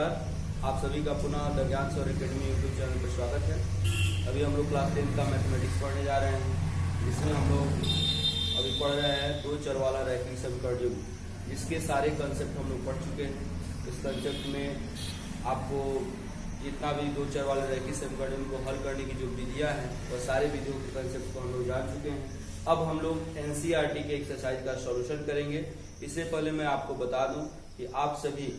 नमस्कार, आप सभी का पुनः द ज्ञान सौर एकेडमी यूट्यूब चैनल पर स्वागत है। अभी हम लोग क्लास 10 का मैथमेटिक्स पढ़ने जा रहे हैं, जिसमें हम लोग अभी पढ़ रहे हैं दो चर वाला रैखिक समीकरण युग्म, जिसके सारे कंसेप्ट हम लोग पढ़ चुके हैं। इस कंसेप्ट में आपको जितना भी दो चर वाले रैखिक समीकरण युग्म को हल करने की जो विधियाँ हैं वह सारे विधियों के कंसेप्ट को हम लोग जान चुके हैं। अब हम लोग एनसीईआरटी के एक्सरसाइज का सॉल्यूशन करेंगे। इससे पहले मैं आपको बता दूं कि आप सभी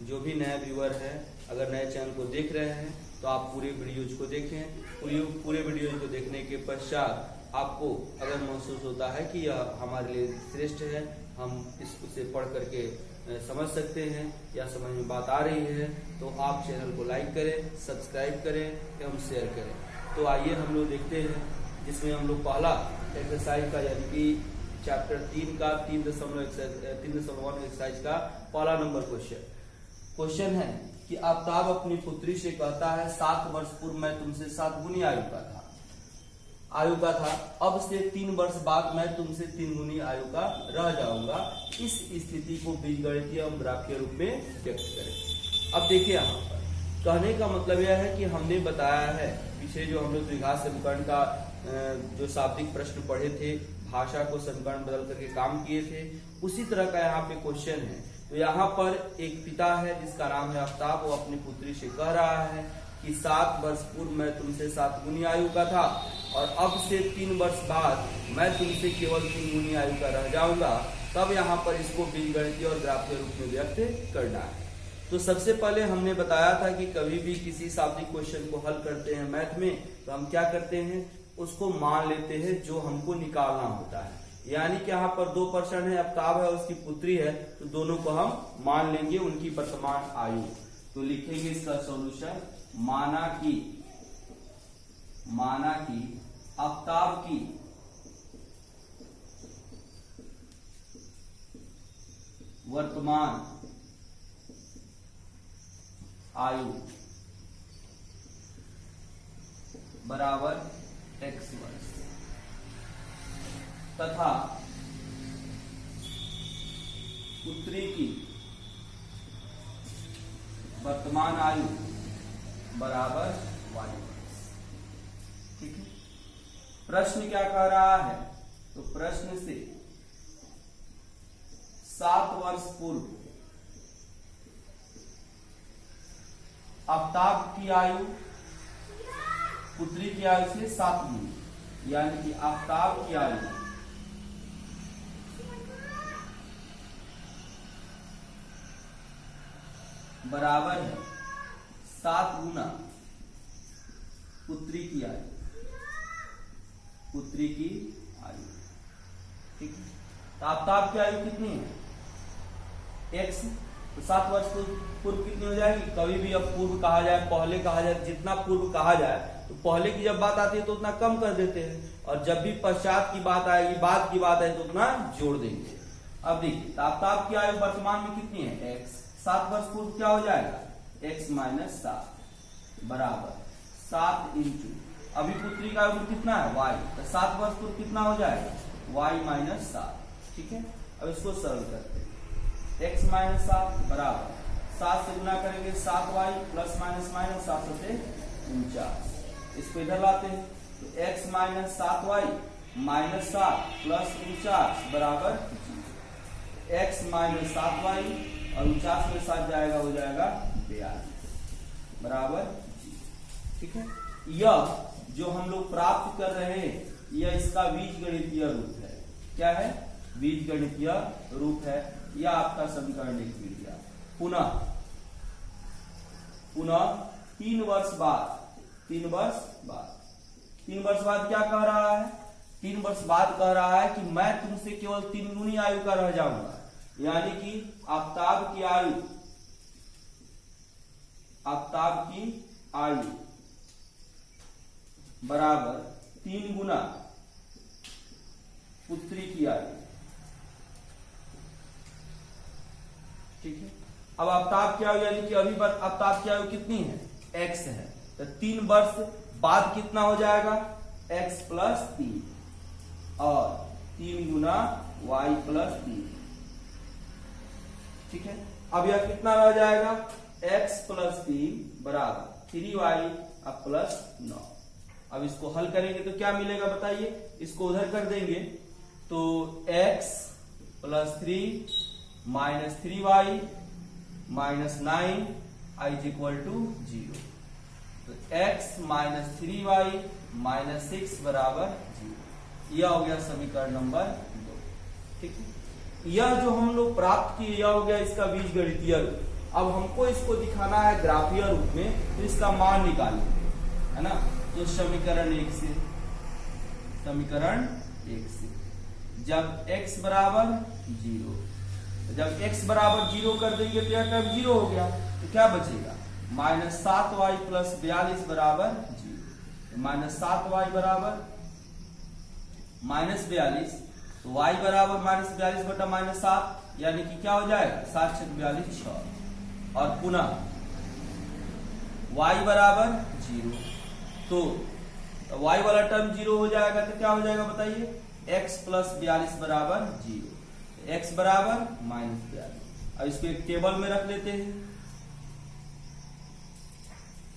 जो भी नए व्यूअर हैं, अगर नए चैनल को देख रहे हैं तो आप पूरे वीडियोज को देखें। पूरे वीडियोज को देखने के पश्चात आपको अगर महसूस होता है कि यह हमारे लिए श्रेष्ठ है, हम इससे पढ़ करके समझ सकते हैं या समझ में बात आ रही है, तो आप चैनल को लाइक करें, सब्सक्राइब करें एवं शेयर करें। तो आइए हम लोग देखते हैं, जिसमें हम लोग पहला एक्सरसाइज का यानी कि चैप्टर 3 का 3.1 एक्सरसाइज का पहला नंबर क्वेश्चन है कि आफ्ताब अपनी पुत्री से कहता है 7 वर्ष पूर्व मैं तुमसे 7 गुनी आयु का था, अब से 3 वर्ष बाद मैं तुमसे 3 गुनी आयु का रह जाऊंगा। इस स्थिति को बीजगणितीय एवं ग्राफीय रूप में व्यक्त करें। अब देखिए, यहाँ पर कहने का मतलब यह है कि हमने बताया है पीछे जो हम लोग द्विघात समीकरण का जो शाब्दिक प्रश्न पढ़े थे, भाषा को समीकरण बदल करके काम किए थे, उसी तरह का यहाँ पे क्वेश्चन है। तो यहाँ पर एक पिता है जिसका नाम है आफ्ताब, वो अपनी पुत्री से कह रहा है कि 7 वर्ष पूर्व मैं तुमसे 7 गुनी आयु का था और अब से 3 वर्ष बाद मैं तुमसे केवल 3 गुनी आयु का रह जाऊंगा। तब यहाँ पर इसको बीजगणितीय और ग्राफीय रूप में व्यक्त करना है। तो सबसे पहले हमने बताया था कि कभी भी किसी शाब्दिक क्वेश्चन को हल करते हैं मैथ में, तो हम क्या करते हैं, उसको मान लेते हैं जो हमको निकालना होता है। यानी कि यहाँ पर 2 पर्सन है, आफ्ताब है और उसकी पुत्री है, तो दोनों को हम मान लेंगे उनकी वर्तमान आयु। तो लिखेंगे इसका सॉल्यूशन, माना कि आफ्ताब की वर्तमान आयु बराबर x वर्ष तथा पुत्री की वर्तमान आयु बराबर y वर्ष। ठीक है, प्रश्न क्या कह रहा है, तो प्रश्न से 7 वर्ष पूर्व आफ्ताब की आयु पुत्री की आयु से 7 गुनी, यानी कि आफ्ताब की आयु बराबर है 7 गुना पुत्री की आयु। ठीक है, तो आफ्ताब की आयु कितनी है, x, तो 7 वर्ष पूर्व कितनी हो जाएगी। कभी भी अब पूर्व कहा जाए, पहले कहा जाए, जितना पूर्व कहा जाए तो पहले की जब बात आती है तो उतना कम कर देते हैं, और जब भी पश्चात की बात आएगी, बाद की बात आए तो उतना जोड़ देंगे। अब देखिए, तो आफ्ताब की आयु वर्तमान में कितनी है, x, 7 वर्ष पूर्व क्या हो जाएगा, x - 7 बराबर 7 इंटू अभी पुत्री का आयु कितना है, y, तो 7 वर्ष पूर्व कितना हो जाएगा, y - 7। ठीक है, अब इसको सरल करते हैं, x - 7 बराबर 7 से गुना करेंगे 7y प्लस माइनस 7 से 49। इसको इधर लाते हैं, तो x - 7y - 7 प्लस 49 बराबर x - 7y और 49 में 7 जाएगा, हो जाएगा 42 बराबर। ठीक है, यह जो हम लोग प्राप्त कर रहे हैं, यह इसका बीजगणितीय रूप है। क्या है, बीजगणितीय रूप है। यह आपका समीकरण लिख लीजिए। पुनः 3 वर्ष बाद 3 वर्ष बाद क्या कह रहा है, 3 वर्ष बाद कह रहा है कि मैं तुमसे केवल 3 गुनी आयु का रह जाऊंगा। यानी कि आफ्ताब की आयु बराबर 3 गुना पुत्री की आयु। ठीक है, अब आफ्ताब की आयु यानी कि अभी आफ्ताब की आयु कितनी है, x है, तो 3 वर्ष बाद कितना हो जाएगा, x + 3 और 3 गुना y + 3। ठीक है, अब यह कितना रह जाएगा, x प्लस 3 बराबर 3y अब प्लस 9। अब इसको हल करेंगे तो क्या मिलेगा बताइए, इसको उधर कर देंगे तो x plus 3 minus 3y minus 9 i is equal to 0। तो x माइनस 3y माइनस 6 बराबर 0। यह हो गया समीकरण नंबर 2। ठीक है, यह जो हम लोग प्राप्त किए यह हो गया इसका बीजगणितीय रूप। अब हमको इसको दिखाना है ग्राफीय रूप में, तो इसका मान निकालेंगे, है ना। तो समीकरण 1 से जब x बराबर 0, जब x बराबर 0 कर देंगे तो यह टर्म 0 हो गया, तो क्या बचेगा माइनस 7y प्लस 42 बराबर 0। माइनस 7y बराबर माइनस 42, तो y बराबर माइनस 42 बटा माइनस 7, यानी कि क्या हो जाएगा 7 छक 42 6। और पुनः y बराबर 0, तो y वाला टर्म 0 हो जाएगा, तो क्या हो जाएगा बताइए x प्लस 42 बराबर 0, x बराबर माइनस 42। अब इसको एक टेबल में रख लेते हैं,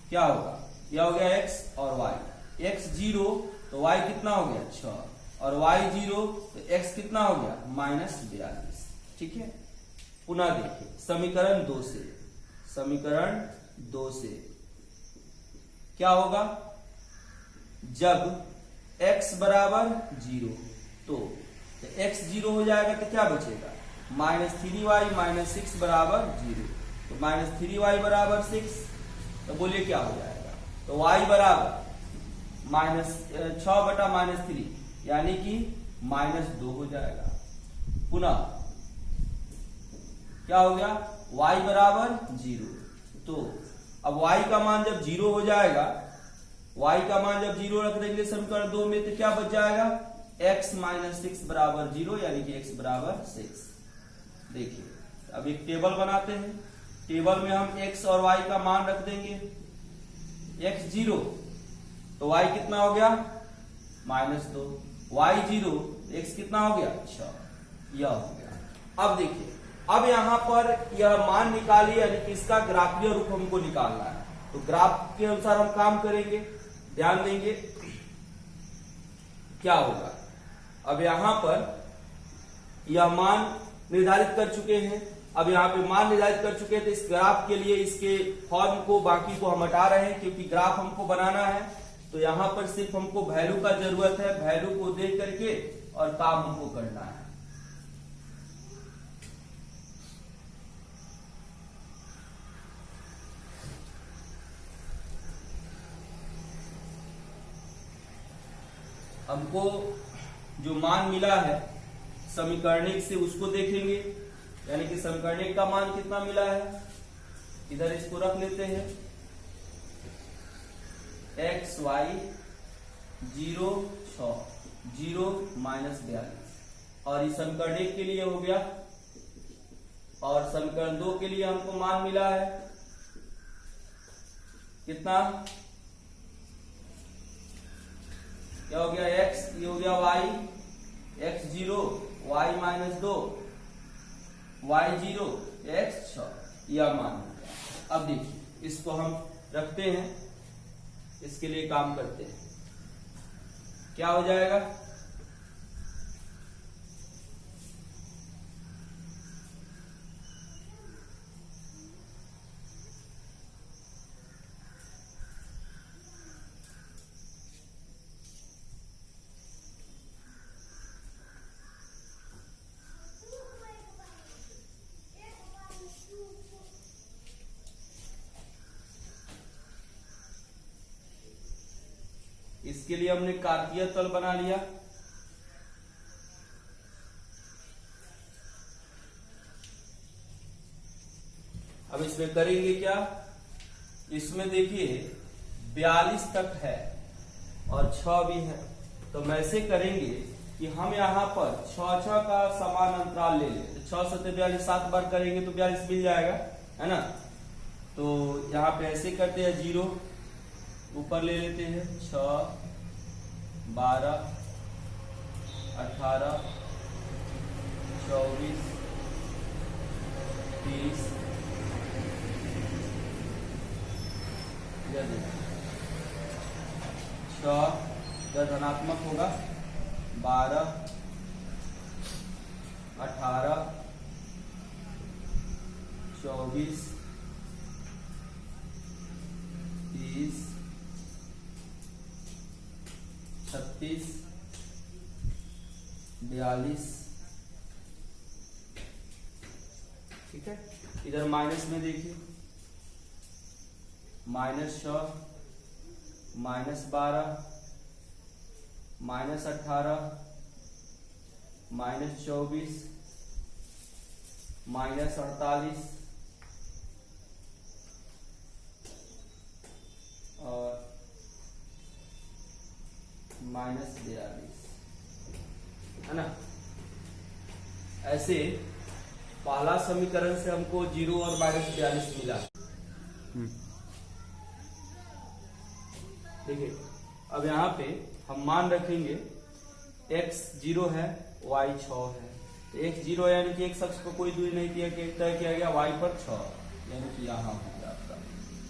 क्या होगा, यह हो गया x और y, x 0 तो y कितना हो गया 6, और y 0 तो x कितना हो गया माइनस 42। ठीक है, पुनः देखिए समीकरण 2 से क्या होगा, जब x बराबर 0 तो x 0 हो जाएगा तो क्या बचेगा माइनस 3y माइनस 6 बराबर 0। तो माइनस 3y बराबर 6, तो बोलिए क्या हो जाएगा, तो y बराबर माइनस 6 बटा माइनस 3, यानी कि माइनस 2 हो जाएगा। पुनः क्या हो गया y बराबर 0, तो अब y का मान जब 0 हो जाएगा, y का मान जब 0 रख देंगे समीकरण 2 में, तो क्या बच जाएगा x माइनस 6 बराबर 0, यानी कि x बराबर 6। देखिए अब एक टेबल बनाते हैं, टेबल में हम x और y का मान रख देंगे। x 0 तो y कितना हो गया माइनस 2, y 0 x कितना हो गया 6, यह हो गया। अब देखिए अब यहां पर यह मान निकालिए, यानी कि इसका ग्राफीय रूप हमको निकालना है, तो ग्राफ के अनुसार हम काम करेंगे। ध्यान देंगे क्या होगा, अब यहां पर यह मान निर्धारित कर चुके हैं, अब यहाँ पे मान निर्धारित कर चुके हैं, तो इस ग्राफ के लिए इसके फॉर्म को बाकी को हम हटा रहे हैं, क्योंकि ग्राफ हमको बनाना है। तो यहाँ पर सिर्फ हमको वैल्यू का जरूरत है, वैल्यू को देख करके और काम हमको करना है। हमको जो मान मिला है समीकरणिक से उसको देखेंगे, यानी कि समीकरणिक का मान कितना मिला है, इधर इसको रख लेते हैं x y 0 6 0 माइनस 42, और इस समीकरण 1 के लिए हो गया, और समीकरण 2 के लिए हमको मान मिला है कितना, क्या हो गया x, ये हो गया y, x 0 y minus 2 y 0 x 6, यह मान हो गया। अब देखिए इसको हम रखते हैं, इसके लिए काम करते हैं, क्या हो जाएगा इसके लिए हमने कार्तीय तल बना लिया। अब इसमें करेंगे क्या, इसमें देखिए 42 तक है और 6 भी है, तो हम ऐसे करेंगे कि हम यहाँ पर 6 का समान अंतराल ले लें, तो 6 सत्ते 42 7 बार करेंगे तो 42 मिल जाएगा, है ना। तो यहाँ पे ऐसे करते हैं, 0 ऊपर ले लेते हैं, 6 12 18 24 30 6 इधर धनात्मक होगा, 12, 18, 24, 30, 36, 42। ठीक है, इधर माइनस में देखिए, -6, -12, -18, -24, -48 और -42, है ना। ऐसे पहला समीकरण से हमको 0 और -42 मिला। देखिए, अब यहाँ पे हम मान रखेंगे x 0 है, y 6 है। तो x 0 यानी कि x अक्ष पर कोई दूरी नहीं तय किया गया, y पर 6 यानी कि यहाँ हो गया आपका।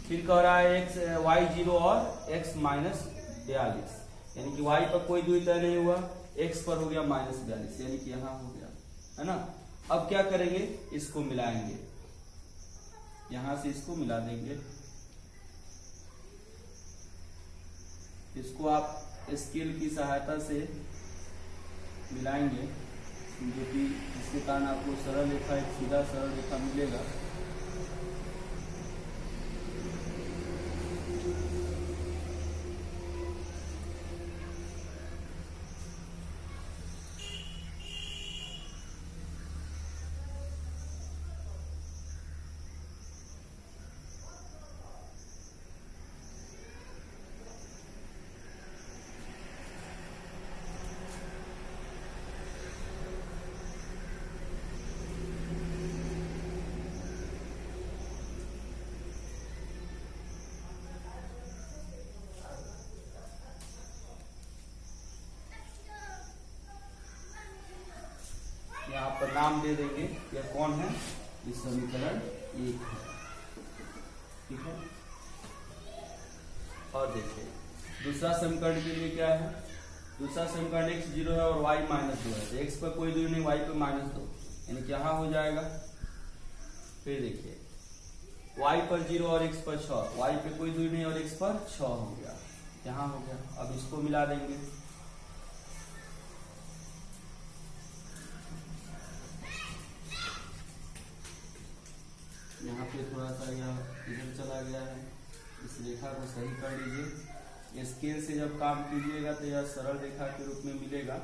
फिर कह रहा है x y 0 और x -42 यानी कि y पर कोई दूरी तय नहीं हुआ, x पर हो गया -42 यानी कि यहाँ हो गया, है ना। अब क्या करेंगे, इसको मिलाएंगे, यहां से इसको मिला देंगे। इसको आप स्केल की सहायता से मिलाएंगे, जो कि इसके कारण आपको सरल रेखा, एक सीधा सरल रेखा मिलेगा। यहाँ पर नाम दे देंगे, यह कौन है, इस समीकरण 1 है। ठीक है, और देखिए दूसरा समीकरण के लिए क्या है, दूसरा समीकरण x 0 है और y -2 है। तो x पर कोई दूरी नहीं, y पर -2 यानी कि यहाँ हो जाएगा। फिर देखिए y पर 0 और x पर 6, y पे कोई दूरी नहीं और x पर 6 हो गया, यहाँ हो गया। अब इसको मिला देंगे, यहाँ पे थोड़ा सा यह इधर चला गया है, इस रेखा को सही कर लीजिए। स्केल से जब काम कीजिएगा तो यह सरल रेखा के रूप में मिलेगा।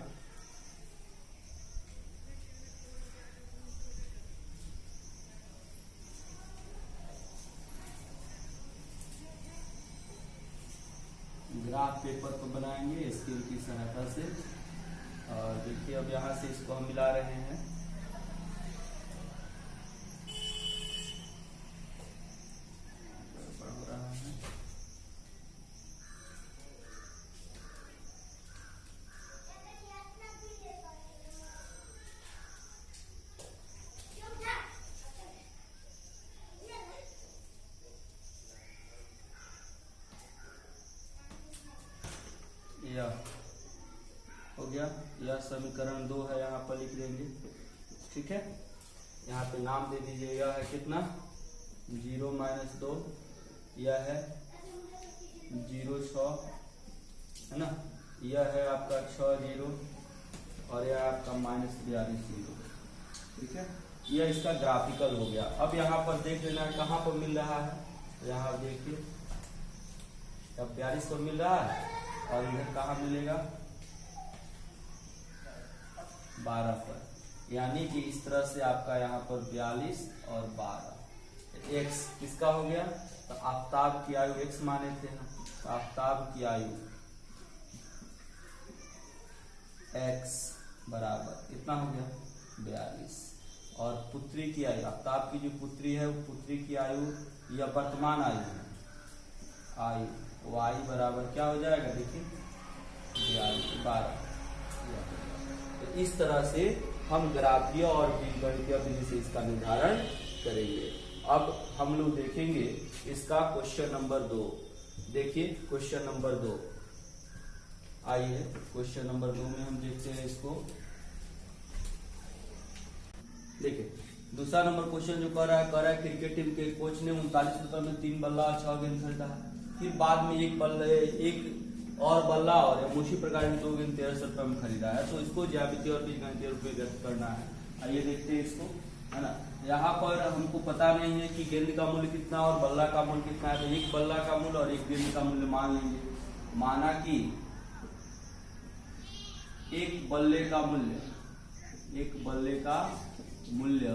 ग्राफ पेपर को बनाएंगे स्केल की सहायता से। और देखिए अब यहाँ से इसको हम मिला रहे हैं, हो गया। यह समीकरण 2 है, यहाँ पर लिख देंगे। ठीक है, यहाँ पे नाम दे दीजिए, यह है कितना, 0 - 2, यह है 0 6, है ना, यह है आपका 6 0 और यह आपका -42 0। ठीक है, यह इसका ग्राफिकल हो गया। अब यहाँ पर देख लेना कहाँ पर मिल रहा है, तो यहाँ देखिए अब 42 पर मिल रहा है और इधर कहाँ मिलेगा, 12 पर। यानी कि इस तरह से आपका यहाँ पर 42 और 12 x किसका हो गया, तो आफताब की आयु x माने थे हम, तो आफताब की आयु x बराबर कितना हो गया, 42। और पुत्री की आयु, आफताब की जो पुत्री है वो पुत्री की आयु या वर्तमान आयु है, आयु y बराबर क्या हो जाएगा, देखिए 12। तो इस तरह से हम ग्राफीय और बीजगणितीय विधि से इसका निर्धारण करेंगे। अब हम लोग देखेंगे इसका क्वेश्चन नंबर 2। देखिए क्वेश्चन नंबर 2, आइए क्वेश्चन नंबर 2 में हम देखते हैं इसको। देखिए दूसरा नंबर क्वेश्चन जो कह रहा है क्रिकेट टीम के कोच ने 39 रुपए में 3 बल्ला और 6 गेंद खरीदा है। फिर बाद में एक और बल्ला और उसी प्रकार की 2 गेंद 1300 रुपए में खरीदा है। तो इसको ज्यामितीय और बीजगणितीय रूप में व्यक्त करना है। आइए देखते हैं इसको, है ना। यहाँ पर हमको पता नहीं है कि गेंद का मूल्य कितना और बल्ला का मूल्य कितना है। तो एक बल्ला का मूल्य और एक गेंद का मूल्य मान लेंगे। माना कि एक बल्ले का मूल्य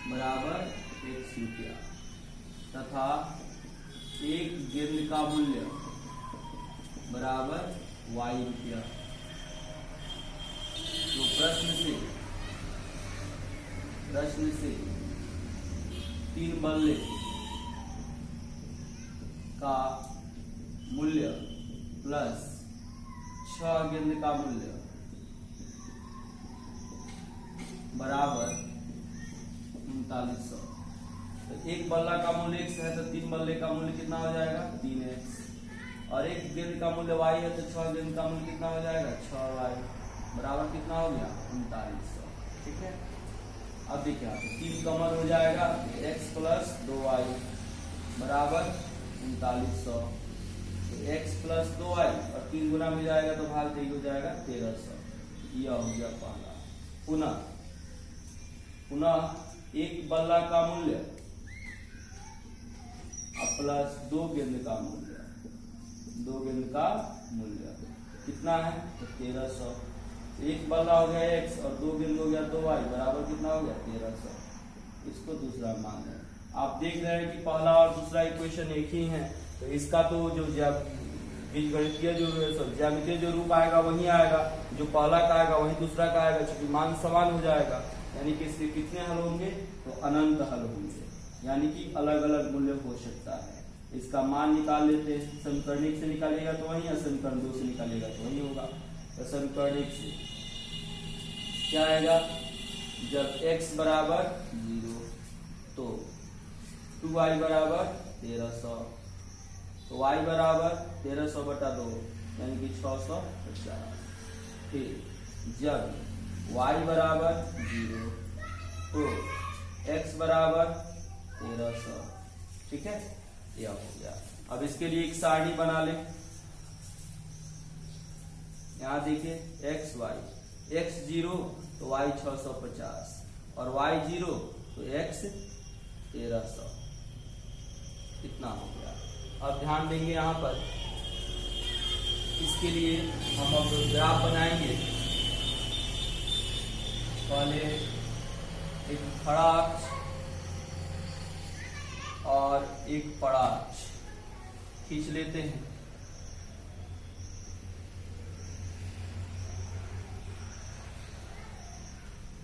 बराबर 1 रुपया तथा एक गेंद का मूल्य बराबर y रुपया। तो प्रश्न से 3 बल्ले का मूल्य प्लस 6 गेंद का मूल्य बराबर 3900। तो एक बल्ला का मूल्य x है तो 3 बल्ले का मूल्य कितना हो जाएगा 3x, और एक गेंद का मूल्य y है तो 6 गेंद का मूल्य कितना हो जाएगा 6y बराबर कितना हो गया 3900। ठीक है, अब देखिए 3 कमर हो जाएगा x प्लस 2y बराबर 3900। तो x प्लस 2y और 3 गुना में जाएगा तो भाग 3 हो जाएगा 1300। यह हो गया पहला। पुनः एक बल्ला का मूल्य प्लस 2 गेंद का मूल्य कितना है तो 1300। एक बल्ला हो गया x और 2 गेंद हो गया 2y बराबर कितना हो गया 1300। इसको दूसरा मान है। आप देख रहे हैं कि पहला और दूसरा इक्वेशन एक ही है। तो इसका तो जो बीजगणितीय जो ज्यामितीय जो रूप आएगा वही आएगा, जो पहला का आएगा वही दूसरा का आएगा, क्योंकि मान समान हो जाएगा। यानी कि इसके कितने हल होंगे तो अनंत हल होंगे, यानी कि अलग अलग मूल्य हो सकता है। इसका मान निकाल लेते हैं। समीकरण 1 से निकालेगा तो वही, या समीकरण 2 से निकालेगा तो वही होगा। तो समीकरण 1 से क्या आएगा, जब x बराबर 0 तो 2y बराबर 1300, तो y बराबर 1300 बटा 2 यानी कि 650। फिर जब y बराबर 0 तो x बराबर 1300। ठीक है, यह हो गया। अब इसके लिए एक सारणी बना लें। यहाँ देखिए x 0 तो y 650 और y 0 तो x 1300। कितना हो गया। अब ध्यान देंगे यहाँ पर, इसके लिए हम अब ग्राफ बनाएंगे। पहले एक खड़ा अक्ष और एक पड़ा अक्ष खींच लेते हैं।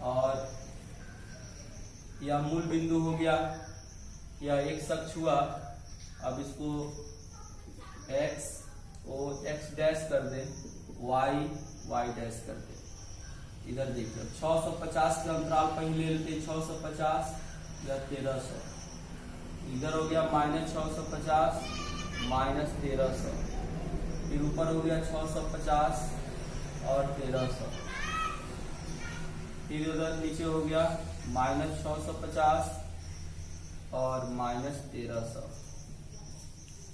और यह मूल बिंदु हो गया, यह एक अक्ष हुआ। अब इसको x डैश कर दे, y डैश कर दे। इधर देखिए 650 के अंतराल कहीं ले लेते, 650 या 1300। इधर हो गया -650 -1300, फिर ऊपर हो गया 650 और 1300, फिर उधर नीचे हो गया -650 और -1300।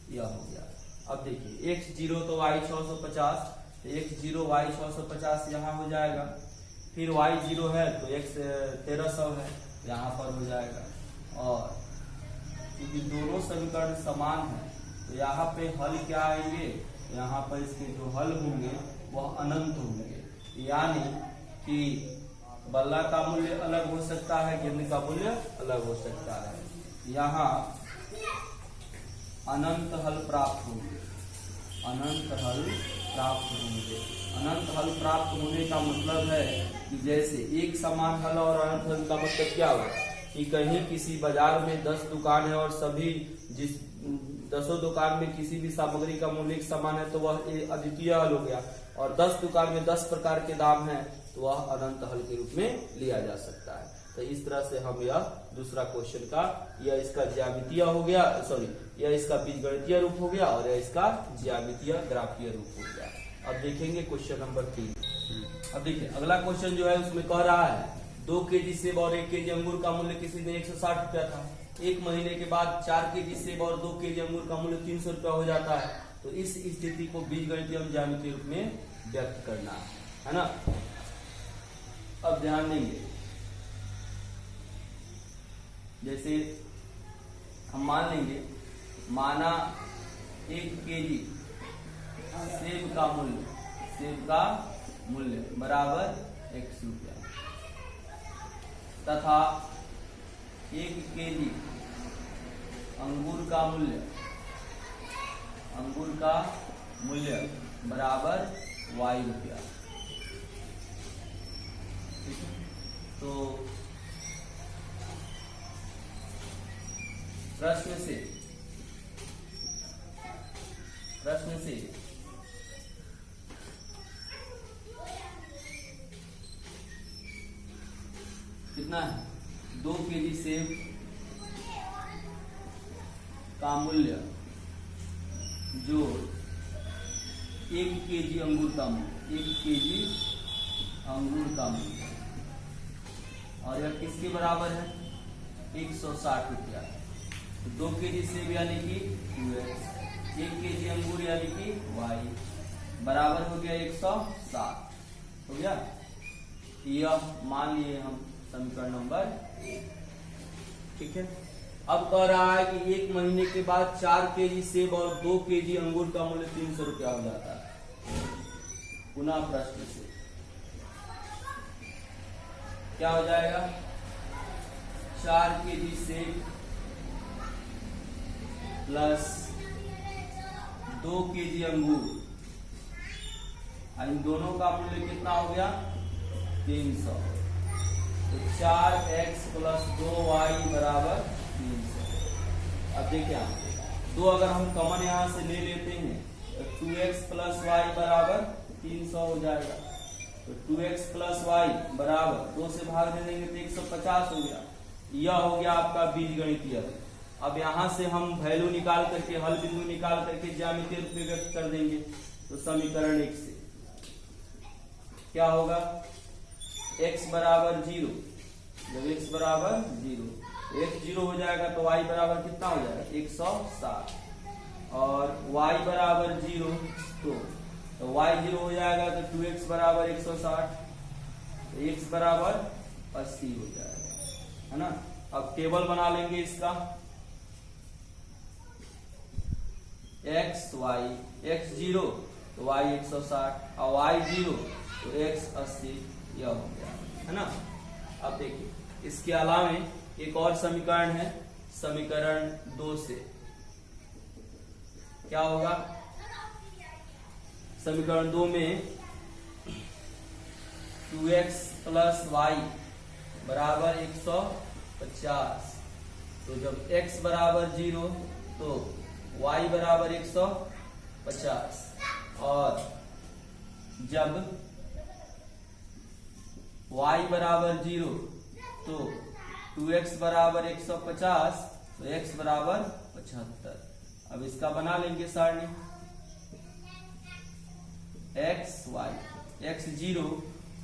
यह हो गया। अब देखिए x 0 तो y 650, तो x 0 y 650 यहाँ हो जाएगा। फिर y 0 है तो x 1300 है, यहाँ पर हो जाएगा। और क्योंकि दोनों समीकरण समान है तो यहाँ पे हल क्या आएंगे, यहाँ पर इसके जो हल होंगे वह अनंत होंगे। यानी कि बल्ला का मूल्य अलग हो सकता है, गेंद का मूल्य अलग हो सकता है। यहाँ अनंत हल प्राप्त होंगे। अनंत हल प्राप्त होने का मतलब है कि जैसे एक समान हल और अनंत हल का मतलब क्या हुआ कि कहीं किसी बाजार में 10 दुकान है और सभी 10 दुकान में किसी भी सामग्री का मूल्य एक समान है तो वह अद्वितीय हल हो गया। और 10 दुकान में 10 प्रकार के दाम है तो वह अनंत हल के रूप में लिया जा सकता है। तो इस तरह से हम यह दूसरा क्वेश्चन का, यह इसका ज्यामितीय हो गया, सॉरी यह इसका बीजगणितीय रूप हो गया और यह इसका ज्यामितीय ग्राफीय रूप हो गया। अब देखेंगे क्वेश्चन नंबर 3। अब देखिए अगला क्वेश्चन जो है उसमें कह रहा है 2 केजी सेब और 1 केजी अंगूर का मूल्य किसी दिन 160 रुपया था। 1 महीने के बाद 4 केजी सेब और 2 केजी अंगूर का मूल्य 300 रुपया हो जाता है। तो इस स्थिति को बीजगणितीय एवं ज्यामितीय रूप में व्यक्त करना है ना। अब ध्यान देंगे, जैसे हम मान लेंगे, माना 1 केजी सेब का मूल्य बराबर 100 रुपया तथा 1 केजी अंगूर का मूल्य बराबर y रुपया। तो प्रश्न से कितना है, 2 केजी सेब का मूल्य जो 1 केजी अंगूर का मूल्य, 1 केजी अंगूर का मूल्य, और यह किसके बराबर है, 160 रुपया। तो 2 केजी सेब यानी कि 2x, 1 केजी अंगूर यानी कि y बराबर हो गया 160 हो गया। यह मान लिए हम समीकरण नंबर 1, ठीक है। अब कह रहा है कि 1 महीने के बाद 4 केजी सेब और 2 केजी अंगूर का मूल्य 300 रुपया हो जाता है। पुनः प्रश्न से क्या हो जाएगा, 4 केजी सेब प्लस 2 केजी अंगूर, इन दोनों का मूल्य कितना हो गया, 300। तो 4x प्लस 2y बराबर 300। अब देखिए 2 अगर हम कॉमन यहां से ले लेते हैं तो 2x प्लस y बराबर 300 हो जाएगा। तो 2x प्लस y बराबर 2 से भाग दे देंगे तो 150 हो गया। यह हो गया आपका बीजगणितीय। अब यहां से हम वैल्यू निकाल करके, हल बिंदु निकाल करके ज्यामितीय रूप में व्यक्त कर देंगे। तो समीकरण 1 से क्या होगा, x बराबर 0, जब x बराबर 0, x 0 हो जाएगा तो y बराबर कितना हो जाएगा, 160, और y बराबर 0 तो y 0 हो जाएगा तो 2x बराबर 160, तो x बराबर 80 हो जाएगा, है ना। अब टेबल बना लेंगे इसका, x y, x 0 तो y 160 और y 0 तो x 80, यह हो गया, है ना। अब देखिए इसके अलावा एक और समीकरण है, समीकरण 2 से क्या होगा, समीकरण 2 में 2x प्लस y बराबर 150। तो जब x बराबर 0 तो y बराबर 150, और जब y बराबर 0 तो 2x बराबर 150 तो x बराबर 75। अब इसका बना लेंगे सारणी, x y, x 0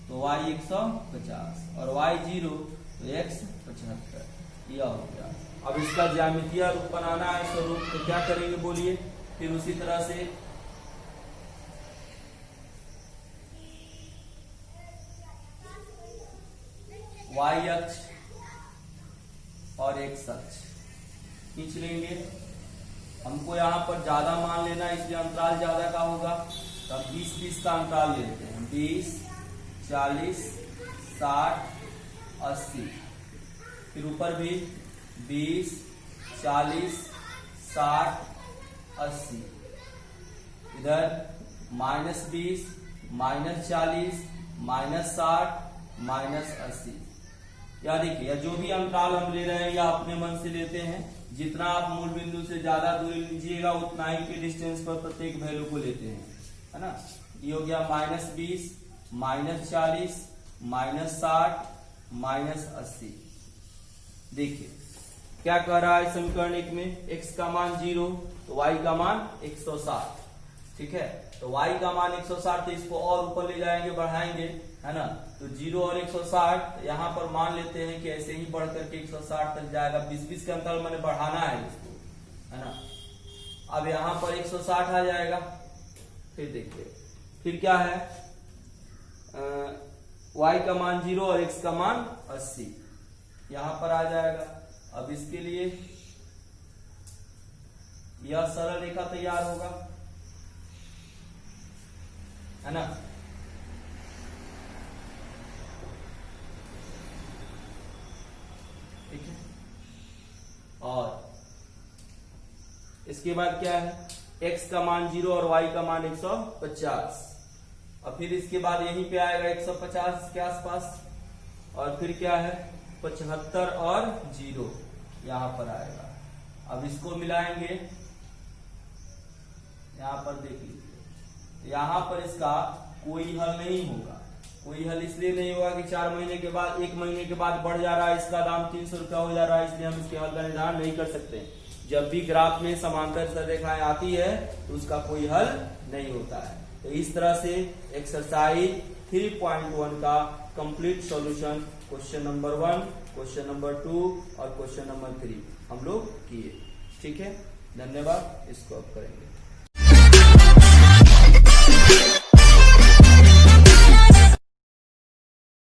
तो y 150 और y 0 तो x 75, यह हो गया। अब इसका ज्यामितीय रूप बनाना है स्वरूप, तो क्या करेंगे बोलिए। फिर उसी तरह से y अक्ष और x अक्ष खींच लेंगे। हमको यहाँ पर ज्यादा मान लेना, इसलिए अंतराल ज्यादा का होगा, तो 20-20 का अंतराल लेते हैं, 20, 40, 60, 80, फिर ऊपर भी 20, 40, 60, 80, इधर -20, -40, -60, -80। या देखिए जो भी अंतराल हम ले रहे हैं या अपने मन से लेते हैं, जितना आप मूल बिंदु से ज्यादा दूरी लीजिएगा उतना ही के डिस्टेंस पर प्रत्येक वैल्यू को लेते हैं, है ना। ये हो गया -20, -40, -60, -80। देखिए क्या कह रहा है समीकरण 1 में, x का मान 0 तो y का मान 160। ठीक है, तो y का मान 160 तो इसको और ऊपर ले जाएंगे, बढ़ाएंगे, है ना। तो 0 और 160 यहाँ पर मान लेते हैं कि ऐसे ही बढ़ करके 160 तक जाएगा। 20-20 के अंतर मैंने बढ़ाना है इसको, है ना। अब यहाँ पर 160 आ जाएगा। फिर देखिए फिर क्या है, y का मान 0 और x का मान 80 यहाँ पर आ जाएगा। अब इसके लिए यह सरल रेखा तैयार होगा, है ना। ठीक है, और इसके बाद क्या है, x का मान 0 और y का मान 150। और फिर इसके बाद यहीं पे आएगा 150 के आसपास, और फिर क्या है 75 और 0 यहाँ पर आएगा। अब इसको मिलाएंगे, यहाँ पर देख लीजिए, यहाँ पर इसका कोई हल नहीं होगा। कोई हल इसलिए नहीं होगा कि 4 महीने के बाद, 1 महीने के बाद बढ़ जा रहा है, इसका दाम 300 रुपया हो जा रहा है, इसलिए हम इसके हल का निर्धारण नहीं कर सकते। जब भी ग्राफ में समांतर सररेखाएं आती है तो उसका कोई हल नहीं होता है। तो इस तरह से एक्सरसाइज 3.1 का complete solution question number 1, question number 2 और क्वेश्चन नंबर 3 हम लोग किए। ठीक है, धन्यवाद। इसको अब करेंगे।